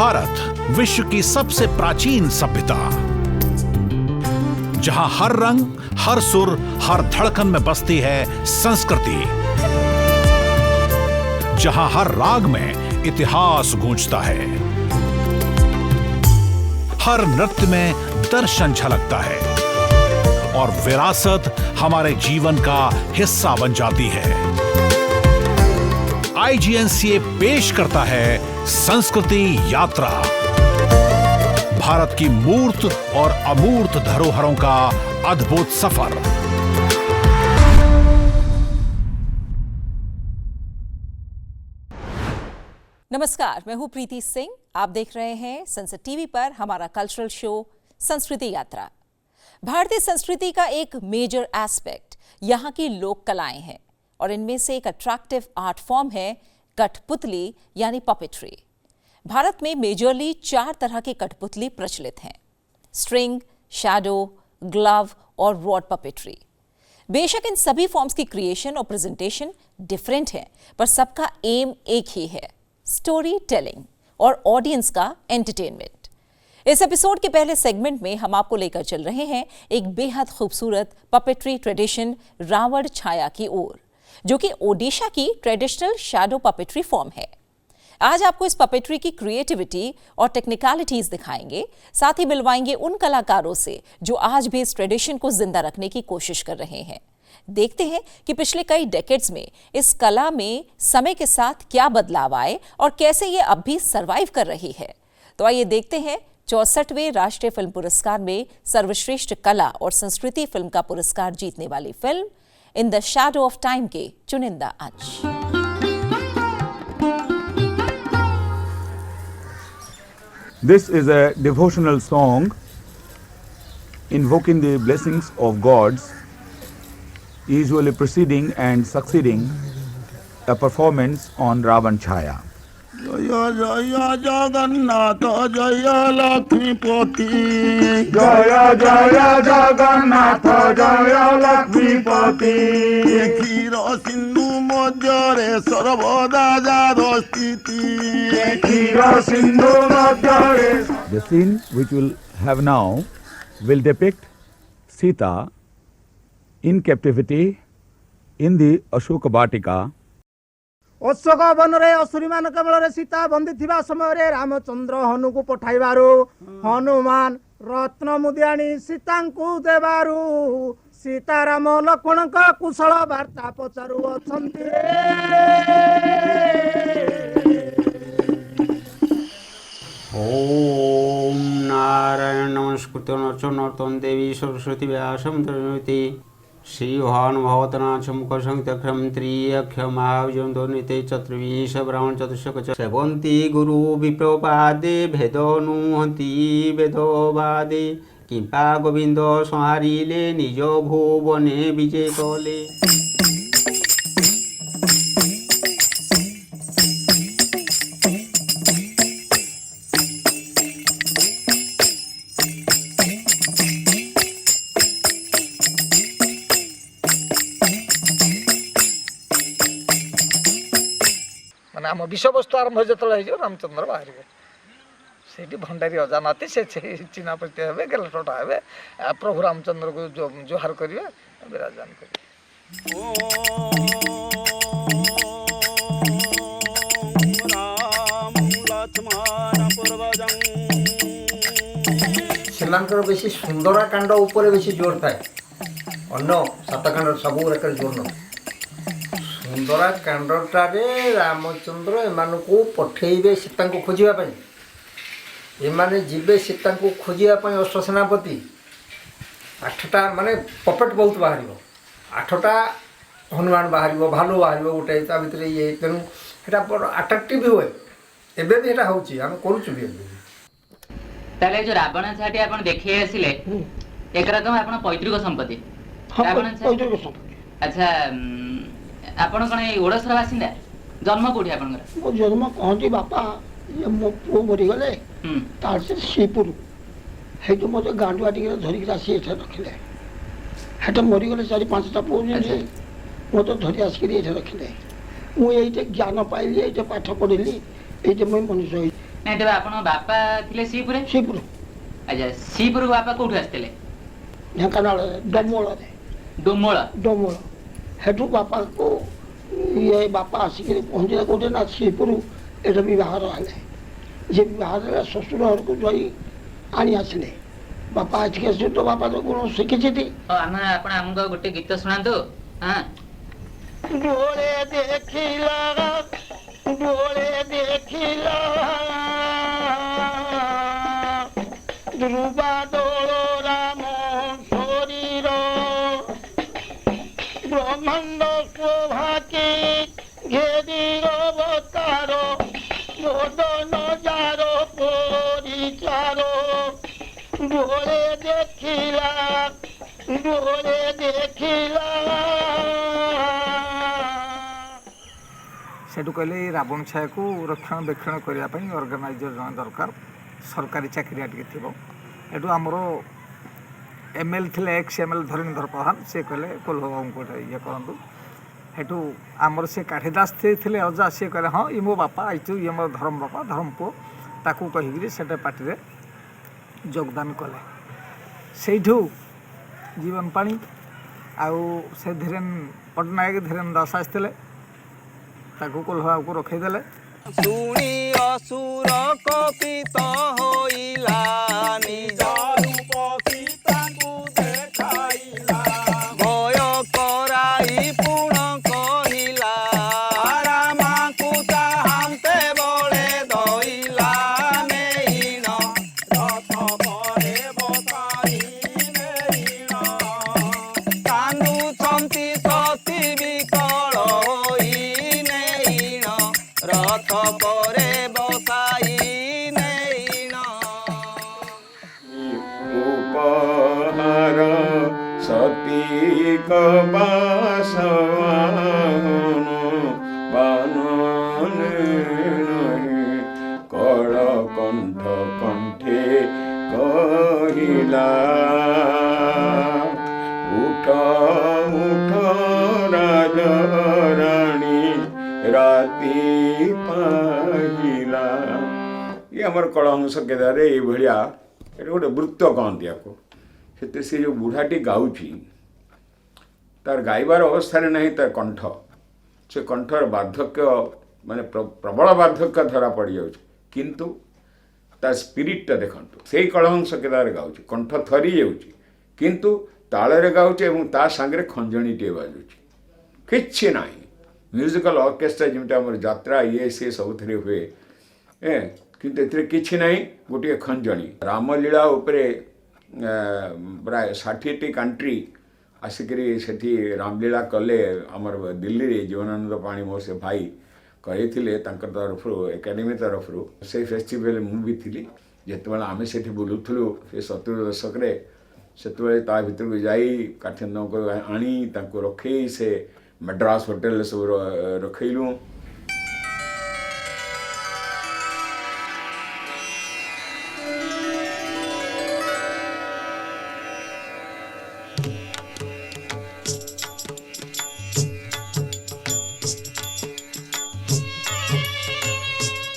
भारत विश्व की सबसे प्राचीन सभ्यता, जहां हर रंग, हर सुर, हर धड़कन में बसती है संस्कृति, जहां हर राग में इतिहास गूंजता है, हर नृत्य में दर्शन झलकता है और विरासत हमारे जीवन का हिस्सा बन जाती है। IGNCA पेश करता है संस्कृति यात्रा, भारत की मूर्त और अमूर्त धरोहरों का अद्भुत सफर। नमस्कार, मैं हूं प्रीति सिंह। आप देख रहे हैं संसद टीवी पर हमारा कल्चरल शो संस्कृति यात्रा। भारतीय संस्कृति का एक मेजर एस्पेक्ट यहाँ की लोक कलाएं हैं और इनमें से एक अट्रैक्टिव आर्ट फॉर्म है कठपुतली यानी पपेट्री। भारत में मेजरली 4 तरह के कठपुतली प्रचलित हैं: स्ट्रिंग, शैडो, ग्लव और रॉड पपेट्री। बेशक इन सभी फॉर्म्स की क्रिएशन और प्रेजेंटेशन डिफरेंट है, पर सबका एम एक ही है, स्टोरी टेलिंग और ऑडियंस का एंटरटेनमेंट। इस एपिसोड के पहले सेगमेंट में हम आपको लेकर चल रहे हैं एक बेहद खूबसूरत पपेट्री ट्रेडिशन रावण छाया की ओर, जो कि ओडिशा की ट्रेडिशनल शैडो पपेट्री फॉर्म है। आज आपको इस पपेट्री की क्रिएटिविटी और टेक्निकलिटीज दिखाएंगे, साथ ही मिलवाएंगे उन कलाकारों से जो आज भी इस ट्रेडिशन को जिंदा रखने की कोशिश कर रहे हैं। देखते हैं कि पिछले कई डेकेड्स में इस कला में समय के साथ क्या बदलाव आए और कैसे ये अब भी सर्वाइव कर रही है। तो आइए देखते हैं 64वें राष्ट्रीय फिल्म पुरस्कार में सर्वश्रेष्ठ कला और संस्कृति फिल्म का पुरस्कार जीतने वाली film in the shadow of time के चुनिंदा अंश। This is a devotional song invoking the blessings of gods, usually preceding and succeeding a performance on Ravan Chhaya. Jaya Jaya Jagannatha Jaya Lakshmipati Jaya Jaya Jagannatha Jaya Lakshmipati Khira Sindhu Madhyare Sarvada Jadostiti Khira Sindhu Madhyare. The scene which we'll have now will depict Sita in captivity in the Ashoka Vatika. Ashok one रे असुरी मान बल सीता बंदी थिबा समय रे रामचंद्र हनु को पठाइबारु हनुमान रत्न मुदियाणी सीता को देबारु सीताराम लक्ष्मण का कुशल वार्ता पचारु अछंती ओम नारायण नमस्कृत्य नरं देवी सरस्वती व्यासं ततो श्री भानुभावतनाथं मुखसंख्यम त्रियक्षमाव्यं दोनिते चतुर्विश ब्राह्मण चतुष्क सेवन्ति गुरु विप्रपादे भेदनुहन्ति वेदवादे किंपा गोविंद संहारिले निज भुवने विजय कले। आम विषयवस्तु आरंभ जो रामचंद्र बाहर से भंडारी अजानाती से चिन्हा परिचय हे गेलटोटा हे प्रभु रामचंद्र को जोहार करेंगे विराजमान करेंगे। सेमानकर बेसी सुंदरा कांड ऊपर बेसी जोर थाए, अन्य 7 कांड सब जोर न। सुंदरा कांडटारे रामचंद्र एमान को पठेबे सीता को खोजापी, एमाने जीवे सीता को खोजापी अश्व सेनापति 8टा माने पपेट बहुत बाहर 8टा हनुमान बाहर भालू बाहर गोटे ता भीतर ये तेणु सेटा अट्राक्टिव हुए एबे भी एटा होची हम करूछु भी। ताले जो रावण छाटी आपण देखि आसिले एक रकम आपण पैतृक संपत्ति रावण पैतृक संपत्ति। अच्छा आपण कोन ए ओडसर बासिंदा जन्म कोठी आपनकर? मो जन्म कहती बापा ये मो पु मरी गले तार से सीपुर हे जो मते गांडुआ टिके धरि के आसी एठा रखले हेटा मरी गले 4-5टा पु जे मते धरि आसी के एठा रखले मु एइटे ज्ञान पाइली एइटे पाठ पढिली ये मुई मनुष्य ନାଇଁ ତେବେ ଆପଣ ବାପା ଥିଲେ ଶ୍ରୀପୁରରେ श्रीपुर ଆଚ୍ଛା ଶ୍ରୀପୁରକୁ ବାପା କୋଉଠୁ ଆସିଥିଲେ ढेंकानाल डमोल ଡୋମୋଳ डमोल हेठू बापा को ये बापा आसिक पहुँचले कौटे ना श्रीपुर एटा बहार आए जे बहार শ্বশুর घर को जाई आनी आसिले बापा आज के तो बापा तो गुण शिखी ଆମେ ଆପଣ ଆମକୁ ଗୋଟେ ଗୀତ ଶୁଣାନ୍ତୁ ହଁ डोले देखिला ध्रुवा दोल राम शरीर ब्रह्मांड शोभा के घेरी अवतार मोदन जार परिचार डोले देखिला सेठू कहले रावण छाया को रक्षणाबेक्षण करने ऑर्गेनाइजर जन दरकार सरकारी चाकरिया टे थी एटू आमर एमएल थे एक्स एमएल धरणीधर प्रधान से कहले कोल्ह बाबू को ये करूँ हेटू आमर से काठीदास थे अजा सी कहले हाँ ये मो बापा आई ये मो धर्म बापा धर्म पुओ ताकू कहीकि से पार्टी योगदान कले सेठू जीवन पानी आउ से धीरेन पट्टनायक धीरेन दास आसते ताकू कोल्हा को रखईदेले शुणी असुर कपित होइला निज रूप सीताଙ୍କୁ देखाइला भय कराई पुण कहिला रामाଙ୍କୁ चाहन्ते बळे धइला नेइन रथ परे बसाई नेइन कान्दुछन्ति सती विकल होई नेइन रथ परे बसाई नेइन उपहार सती कबासवाहन बानन नहीं कल कंठ कंठे कहिला उठ उठ राजराणी राति पाहिला ये आमर कलहंस केदारे ये भाया ये गोटे वृत्त कहती आपको से जो बुढ़ाटी गाँची तार गाइबार अवस्था नहीं तार कंठ से कंठर बार्धक्य माने प्रबल बार्धक्य धरा पड़ जाऊँ किंतु तार स्पिरिटा देखु से कलहंस केदारे गाँची कंठ थरी जाऊँगी किंतु ताଳରେ गाँचे और ता सांगे खंजणीटे बाजुची किछि नाही म्यूजिकल ऑर्केस्ट्रा जमी आम यात्रा ये सी सब हुए किंतु एथिरे किछि नाही गोटे खंजणी रामलीला उपरे प्राय 60टी कंट्री आसिकरी सेठी रामलीला कले आमर दिल्ली रे जीवनानंद पाणी मो से भाई करेथिले तांकर तरफ एकेडमी तरफ से फेस्टिवल मु भी थी जिते आम से बुलूलु से 70 दशक से ता भर को जाई काठिंद को आनी तांको रखई से मद्रास होटेल सब रखैलु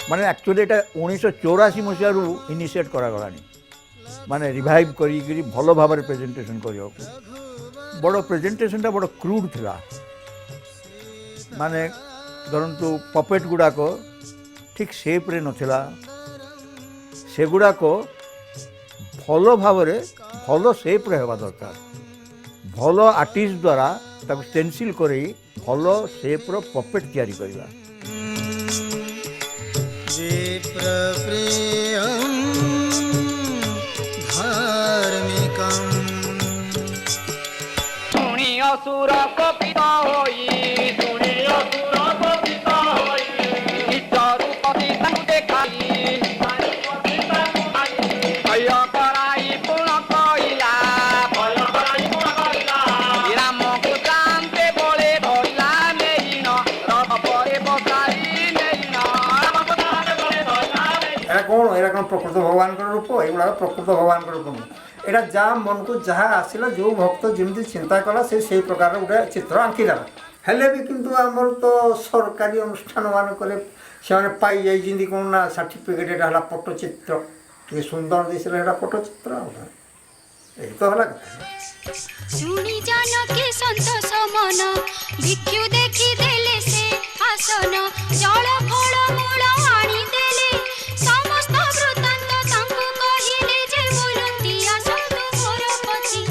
माने एक्चुअली एटा 1984 मसीह इनिशिएट करागलानी माने रिवाइव करी भल भाव प्रेजेंटेशन करियो बड़ प्रेजेंटेशनटा बड़ क्रूड थिला माने धरतु पपेट गुड़ाक ठीक सेप रे नथिला से गुड़ाक भल भाव भल सेप रे हेबा दरकार भल आर्टिस्ट द्वारा ताको स्टेंसिल करी भल सेप रो पपेट तैयारी करबा असुर कपित होई सुनी असुर कपित होई निज रूप सीताଙ୍କୁ देखाई भय कराई पुण कहिला रामଙ୍କୁ चाहन्ते बळे धइला नेइन रथ परे बसाई नेइन एरा कौन प्रकृत भगवान रूप एगुड़ा प्रकृत भगवान रूप एटा जहाँ मन को जहाँ आसला जो भक्त जमी चिंता कला से प्रकार गोटे चित्र आंकिदेला हेले भी किंतु आमर तो सरकारी अनुष्ठान मानक से पाई जाइए कौन ना सर्टिफिकेट है पट्टचित्र कि सुंदर दिशा है पट्टचित्र यही तो है शुणी जानकी संतोष मन भिक्षु देखी देले से आसन जल फल मूल आनी देले समस्त वृत्तांत तांकु कहिले जे बोलंती आसतु मोर पति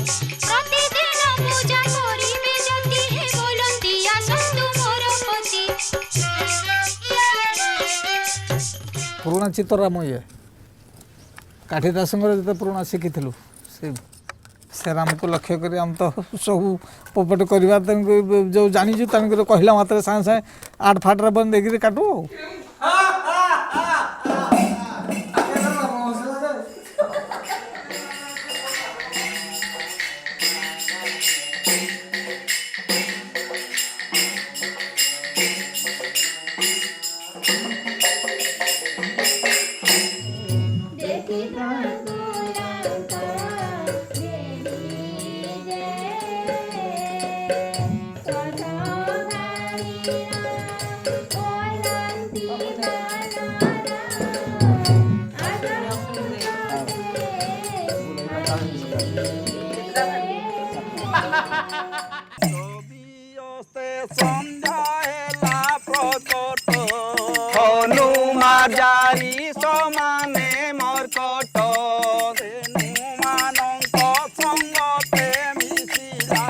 प्रतिदिन पूजा करिबे जति हे बोलंती आसतु मोर पति। पुराना चित्तराम ये काठीदास जो पुराना शिखी से राम को लक्ष्य कर आम तो सब पोपट करवा जो जानी कहला मात्र सागे सागे आठ फाटरा बंद देखिए काटू जारी समाने मर्कट नुमानंक संगते मिशिला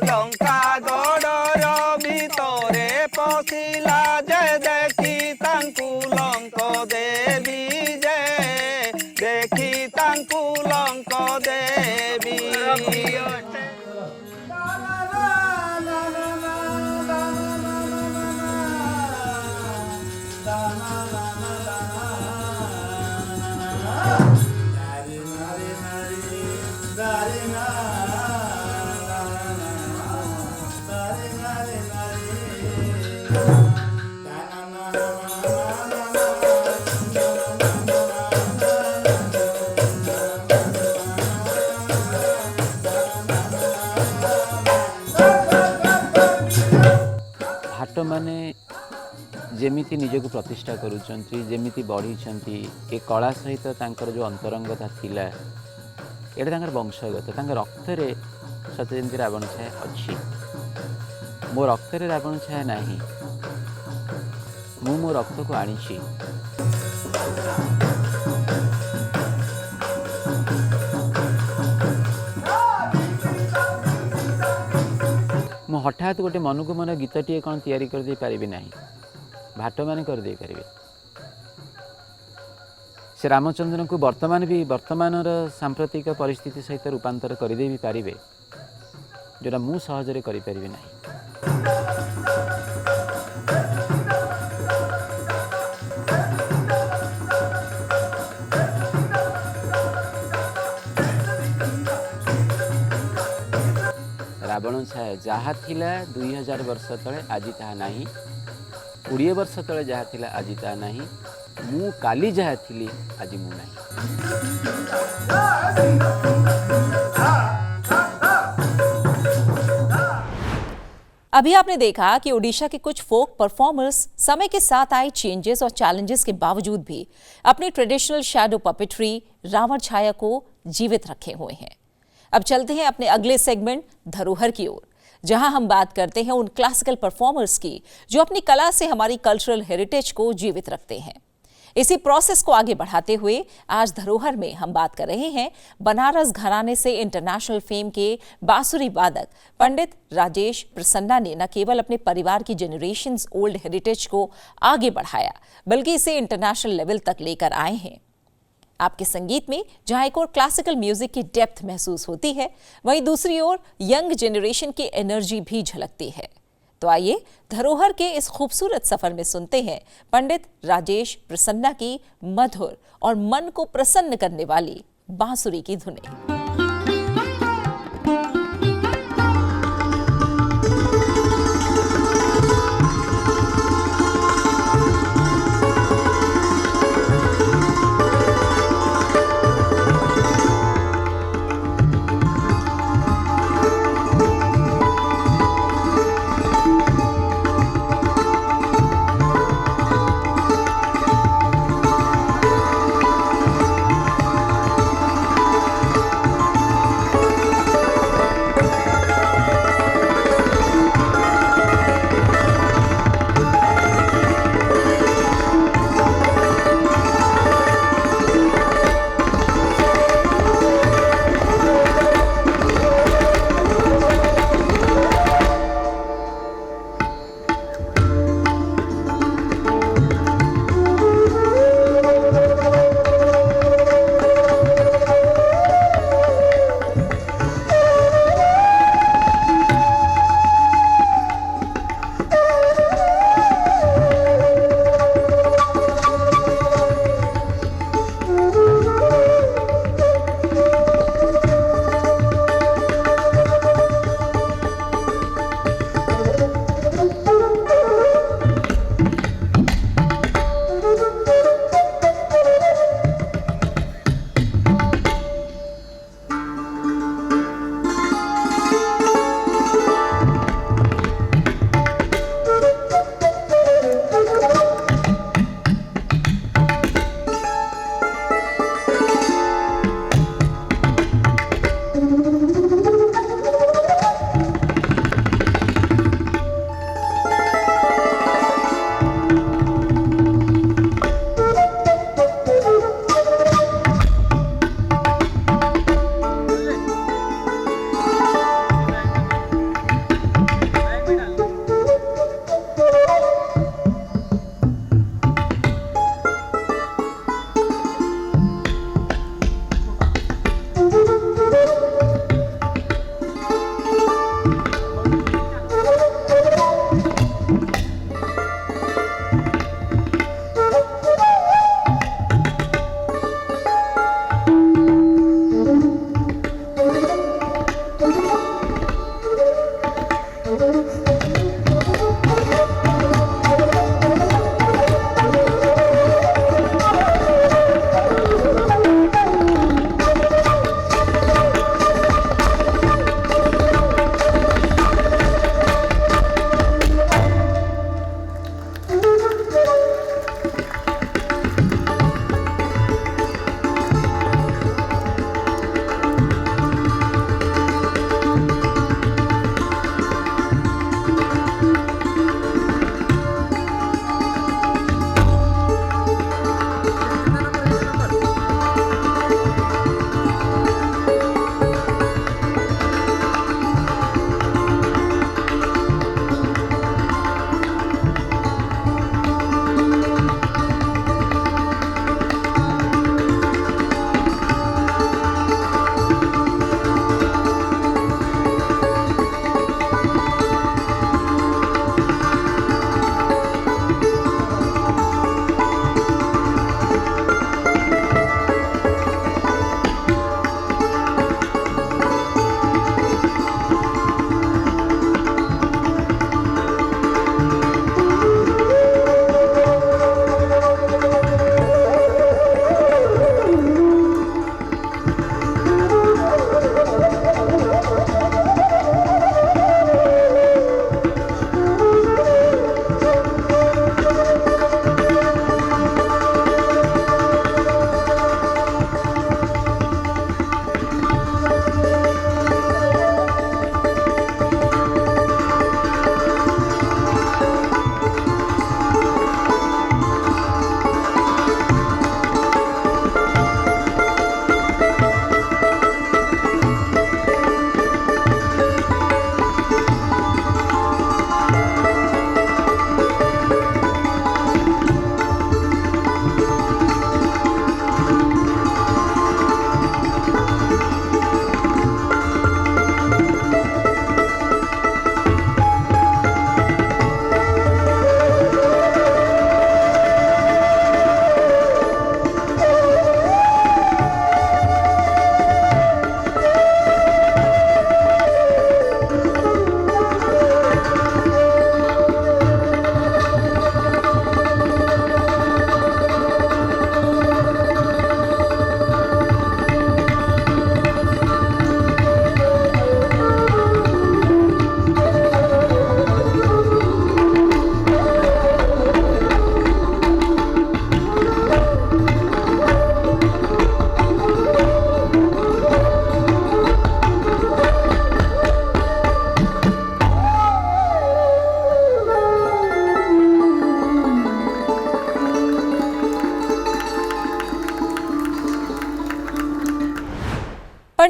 लंका गड़र भितरे पशिला जे देखी तांकु लंक देवी जे देखी तांकु लंक देवी भाट माने जेमिति निजक प्रतिष्ठा करुचंती जेमिति बढ़ी ए कला सहित तांकर जो अंतरंगता थिला एटा तांकर वंशगत तांकर रक्त रे सत्य जमी रावण छाया अच्छी मो रक्त रे रावण छाया नहीं मो रक्त को आनी मु हठात गोटे मन को मन गीतटे कौन तैयारी कर दे पारिबे नहीं भाट मान कर दे पारिबे से रामचंद्र को वर्तमान भी वर्तमान सांप्रतिक परिस्थिति सहित रूपांतर करदे भी पारिबे जोटा मु सहजरे करि पारिबे नहीं। रावण छाया जहाँ थिला 2000 वर्ष तले आज ताहा नहीं 20 वर्ष तले जहाँ थिला आज ताहा नहीं मु काली जहाँ थिली आज मु नहीं। अभी आपने देखा कि ओडिशा के कुछ फोक परफॉर्मर्स समय के साथ आए चेंजेस और चैलेंजेस के बावजूद भी अपनी ट्रेडिशनल शैडो पपेट्री रावण छाया को जीवित रखे हुए हैं। अब चलते हैं अपने अगले सेगमेंट धरोहर की ओर, जहां हम बात करते हैं उन क्लासिकल परफॉर्मर्स की जो अपनी कला से हमारी कल्चरल हेरिटेज को जीवित रखते हैं। इसी प्रोसेस को आगे बढ़ाते हुए आज धरोहर में हम बात कर रहे हैं बनारस घराने से इंटरनेशनल फेम के बांसुरी वादक पंडित राजेश प्रसन्ना ने न केवल अपने परिवार की जनरेशंस ओल्ड हेरिटेज को आगे बढ़ाया बल्कि इसे इंटरनेशनल लेवल तक लेकर आए हैं। आपके संगीत में जहां एक और क्लासिकल म्यूजिक की डेप्थ महसूस होती है, वहीं दूसरी ओर यंग जनरेशन की एनर्जी भी झलकती है। तो आइए धरोहर के इस खूबसूरत सफर में सुनते हैं पंडित राजेश प्रसन्ना की मधुर और मन को प्रसन्न करने वाली बांसुरी की धुनें।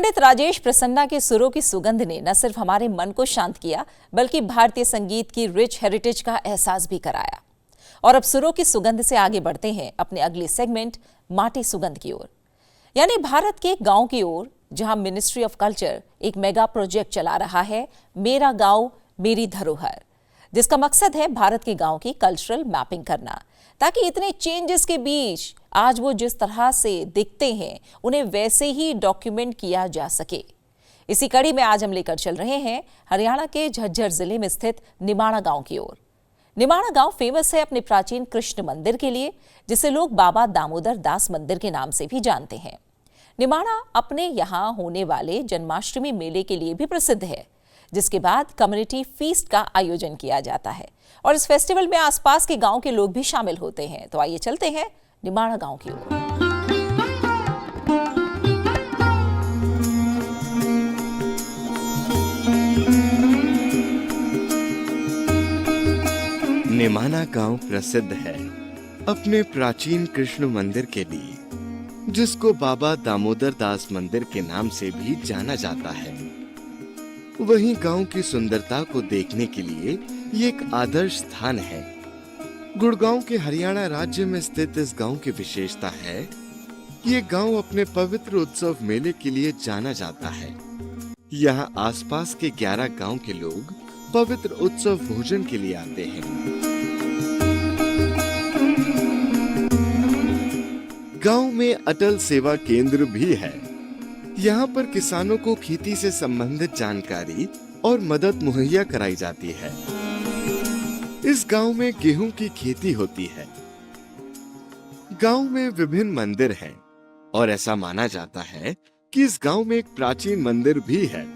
पंडित राजेश प्रसन्ना के सुरों की सुगंध ने न सिर्फ हमारे मन को शांत किया, बल्कि भारतीय संगीत की रिच हेरिटेज का एहसास भी कराया। और अब सुरों की सुगंध से आगे बढ़ते हैं अपने अगले सेगमेंट माटी सुगंध की ओर, यानी भारत के गांव की ओर, जहां मिनिस्ट्री ऑफ कल्चर एक मेगा प्रोजेक्ट चला रहा है, मेरा गांव मेरी धरोहर, जिसका मकसद है भारत के गांव की कल्चरल मैपिंग करना, ताकि इतने चेंजेस के बीच आज वो जिस तरह से दिखते हैं उन्हें वैसे ही डॉक्यूमेंट किया जा सके। इसी कड़ी में आज हम लेकर चल रहे हैं हरियाणा के झज्जर जिले में स्थित निमाड़ा गांव की ओर। निमाड़ा गांव फेमस है अपने प्राचीन कृष्ण मंदिर के लिए, जिसे लोग बाबा दामोदर दास मंदिर के नाम से भी जानते हैं। निमाड़ा अपने यहाँ होने वाले जन्माष्टमी मेले के लिए भी प्रसिद्ध है, जिसके बाद कम्युनिटी फीस्ट का आयोजन किया जाता है और इस फेस्टिवल में आसपास के गांव के लोग भी शामिल होते हैं। तो आइए चलते हैं निमाड़ा गांव की ओर। निमाड़ा गांव प्रसिद्ध है अपने प्राचीन कृष्ण मंदिर के लिए, जिसको बाबा दामोदर दास मंदिर के नाम से भी जाना जाता है। वहीं गांव की सुंदरता को देखने के लिए ये एक आदर्श स्थान है। गुड़गांव के हरियाणा राज्य में स्थित इस गांव की विशेषता है, ये गांव अपने पवित्र उत्सव मेले के लिए जाना जाता है। यहाँ आसपास के 11 गांव के लोग पवित्र उत्सव भोजन के लिए आते हैं। गांव में अटल सेवा केंद्र भी है। यहाँ पर किसानों को खेती से संबंधित जानकारी और मदद मुहैया कराई जाती है। इस गांव में गेहूं की खेती होती है। गांव में विभिन्न मंदिर हैं और ऐसा माना जाता है कि इस गांव में एक प्राचीन मंदिर भी है।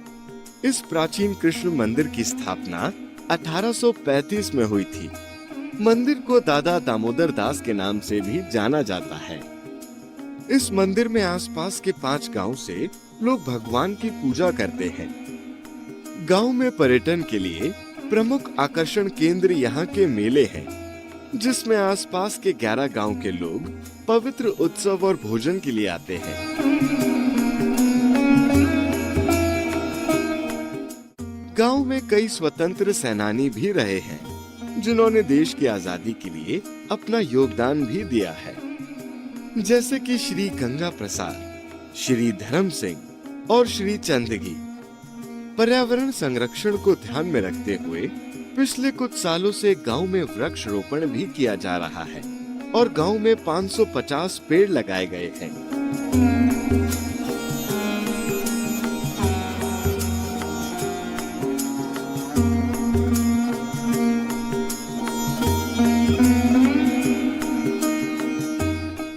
इस प्राचीन कृष्ण मंदिर की स्थापना 1835 में हुई थी। मंदिर को दादा दामोदर दास के नाम से भी जाना जाता है। इस मंदिर में आसपास के 5 गांव से लोग भगवान की पूजा करते हैं। गांव में पर्यटन के लिए प्रमुख आकर्षण केंद्र यहाँ के मेले हैं, जिसमें आसपास के 11 गांव के लोग पवित्र उत्सव और भोजन के लिए आते हैं। गांव में कई स्वतंत्र सेनानी भी रहे हैं, जिन्होंने देश की आजादी के लिए अपना योगदान भी दिया है, जैसे कि श्री गंगा प्रसाद, श्री धर्म सिंह और श्री चंदगी। पर्यावरण संरक्षण को ध्यान में रखते हुए पिछले कुछ सालों से गांव में वृक्ष रोपण भी किया जा रहा है और गांव में 550 पेड़ लगाए गए हैं।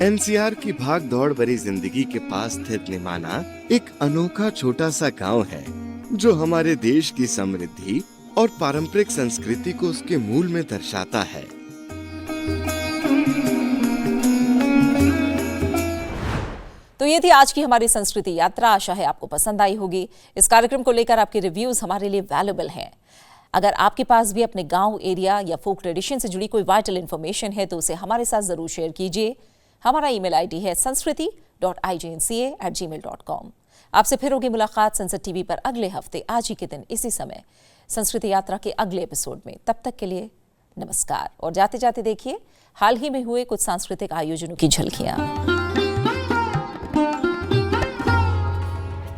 एनसीआर की भाग दौड़ भरी जिंदगी के पास स्थित निमाड़ा एक अनोखा छोटा सा गांव है, जो हमारे देश की समृद्धि और पारंपरिक संस्कृति को उसके मूल में दर्शाता है। तो ये थी आज की हमारी संस्कृति यात्रा। आशा है आपको पसंद आई होगी। इस कार्यक्रम को लेकर आपके रिव्यूज हमारे लिए वैल्यूएबल हैं। अगर आपके पास भी अपने गांव, एरिया या फोक ट्रेडिशन से जुड़ी कोई वाइटल इन्फॉर्मेशन है तो उसे हमारे साथ जरूर शेयर कीजिए। हमारा ईमेल आईडी है sanskriti.ignca@gmail.com। आपसे फिर होगी मुलाकात संसद टीवी पर अगले हफ्ते आज ही के दिन इसी समय संस्कृति यात्रा के अगले एपिसोड में। तब तक के लिए नमस्कार। और जाते जाते देखिए हाल ही में हुए कुछ सांस्कृतिक आयोजनों की झलकियां।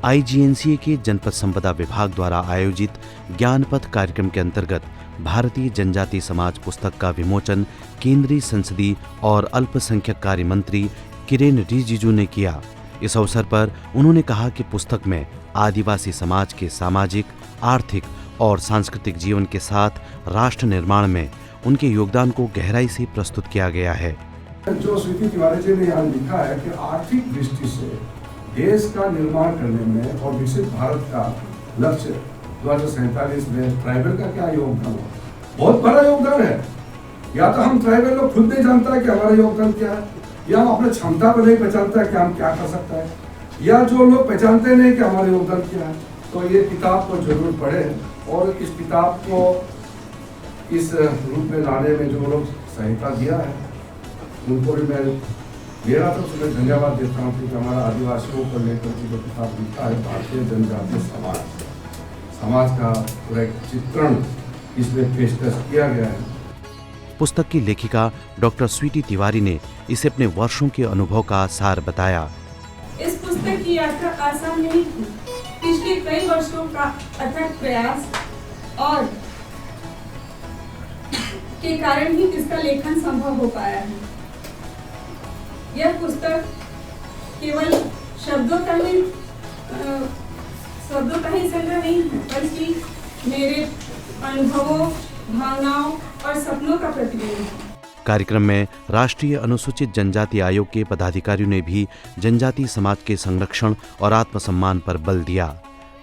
आईजीएनसीए के जनपद संपदा विभाग द्वारा आयोजित ज्ञानपथ कार्यक्रम के अंतर्गत भारतीय जनजाति समाज पुस्तक का विमोचन केंद्रीय संसदीय और अल्पसंख्यक कार्य मंत्री किरेन रिजिजू ने किया। इस अवसर पर उन्होंने कहा कि पुस्तक में आदिवासी समाज के सामाजिक, आर्थिक और सांस्कृतिक जीवन के साथ राष्ट्र निर्माण में उनके योगदान को गहराई से प्रस्तुत किया गया है। जो स्मृति तिवारी जी ने यहाँ लिखा है कि आर्थिक दृष्टि से देश का निर्माण करने में और विकसित भारत का लक्ष्य 2047 में ट्राइबल का क्या योगदान है, बहुत बड़ा योगदान है। या तो हम ट्राइबल लोग खुद नहीं जानता है कि हमारा योगदान क्या है, या हम अपने क्षमता को नहीं पहचानता है कि हम क्या कर सकते हैं, या जो लोग पहचानते नहीं कि हमारा योगदान क्या है। तो ये किताब को जरूर पढ़ें और इस किताब को इस रूप में लाने में जो लोग सहायता दिया है उनको भी मैं मेरा तरफ से मैं धन्यवाद देता हूँ क्योंकि हमारा आदिवासियों को लेकर के जो किताब लिखा है भारतीय जनजातीय समाज का पूरा एक चित्रण इसमें पेशकश किया गया है। पुस्तक की लेखिका डॉक्टर स्वीटी तिवारी ने इसे अपने वर्षों के अनुभव का सार बताया। इस पुस्तक की यात्रा आसान नहीं थी। पिछले कई वर्षों का अथक प्रयास और के कारण ही इसका लेखन संभव हो पाया है। यह पुस्तक केवल शब्दों का ही संग्रह नहीं है, बल्कि मेरे अनुभवों, भावनाओं और सपनों का प्रतिबिंब है। कार्यक्रम में राष्ट्रीय अनुसूचित जनजाति आयोग के पदाधिकारियों ने भी जनजाति समाज के संरक्षण और आत्मसम्मान पर बल दिया।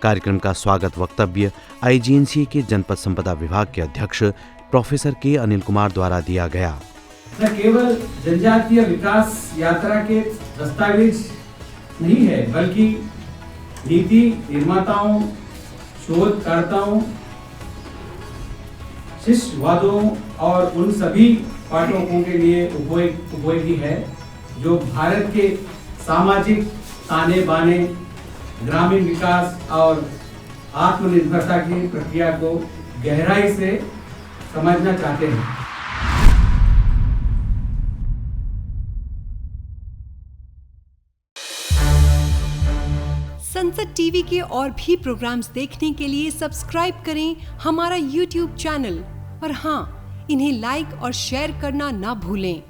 कार्यक्रम का स्वागत वक्तव्य आईजीएनसीए के जनपद संपदा विभाग के अध्यक्ष प्रोफेसर के अनिल कुमार द्वारा दिया गया। न केवल जनजातीय विकास यात्रा के दस्तावेज नहीं है, बल्कि नीति निर्माताओं, शोधकर्ताओं, शिष्यवादों और उन सभी पाठकों के लिए उपयोगी है जो भारत के सामाजिक ताने बाने, ग्रामीण विकास और आत्मनिर्भरता की प्रक्रिया को गहराई से समझना चाहते हैं। संसद टीवी के और भी प्रोग्राम्स देखने के लिए सब्सक्राइब करें हमारा YouTube चैनल और हाँ, इन्हें लाइक और शेयर करना ना भूलें।